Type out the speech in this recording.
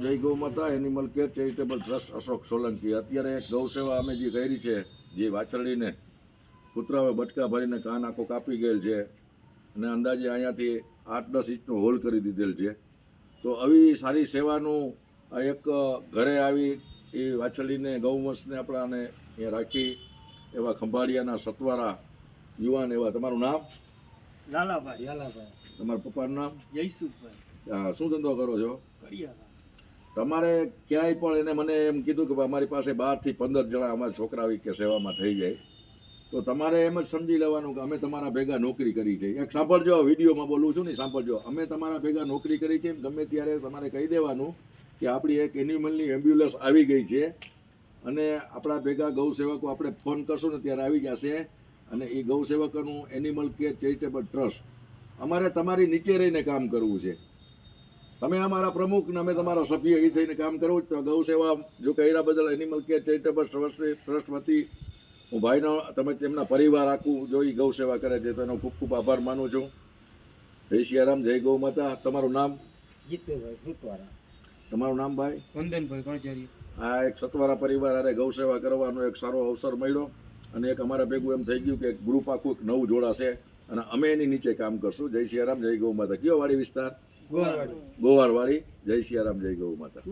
જય ગૌ માતા animal care charitable trust Ashok Solanki. અત્યારે એક ગૌ સેવા અમે જે કરી છે, જે વાછરડીને કૂતરાઓ બટકા ભરીને કાન આખો કાપી ગયેલ છે અને અંદાજે અહીંયાથી 8-10 ઇંચનો હોલ કરી દીધેલ છે. તો આવી સારી સેવાનું આ એક ઘરે આવી એ વાછરડીને ગૌવંશને આપણાને એ રાખી એવા ખંભાળિયાના સતવારા યુવાન એવા. તમારું નામ? લાલાભાઈ. તમારા પપ્પાનું નામ? જયસુખભાઈ. હા, શું ધંધો કરો છો? કડિયારા. તમારે ક્યાંય પણ એને મને એમ કીધું કે અમારી પાસે 12 થી 15 જણા અમારા છોકરા આવી કે સેવામાં થઈ જાય, તો તમારે એમ જ સમજી લેવાનું કે અમે તમારા ભેગા નોકરી કરી છે. એક સાંભળજો, વિડીયોમાં બોલું છું ને, સાંભળજો. અમે તમારા ભેગા નોકરી કરી છે. ગમે ત્યારે તમારે કહી દેવાનું કે આપણી એક એનિમલની એમ્બ્યુલન્સ આવી ગઈ છે અને આપણા ભેગા ગૌ સેવકો આપણે ફોન કરશું ને ત્યારે આવી જશે. અને એ ગૌ સેવકોનું એનિમલ કેર ચેરિટેબલ ટ્રસ્ટ અમારે તમારી નીચે રહીને કામ કરવું છે. તમે અમારા પ્રમુખ ને અમે તમારા સભ્ય એ થઈને કામ કરવું. તો ગૌ સેવા જો કર્યા બદલ એનિમલ કેર ચેરિટેબલ ટ્રસ્ટ વતી હું ભાઈનો, તમે તેમના પરિવાર આખું જો એ ગૌ સેવા કરે છે તો એનો ખૂબ ખૂબ આભાર માનું છું. જય સિયારામ, જય ગૌ માતા. તમારું નામ? જીતેભાઈ ફૂટવાળા. તમારું નામ ભાઈ? વંદનભાઈ કણચારી. આ એક સતવારા પરિવાર અરે ગૌ સેવા કરવાનો એક સારો અવસર મળ્યો અને એક અમારા ભેગું એમ થઈ ગયું કે એક ગ્રુપ આખું એક નવું જોડાશે અને અમે એની નીચે કામ કરશું. જય સિયારામ, જય ગૌ માતા. કયો વાડી વિસ્તાર? ગોવારવાડી. ગોવારવાડી. જય સિયારામ, જય ગૌ માતા.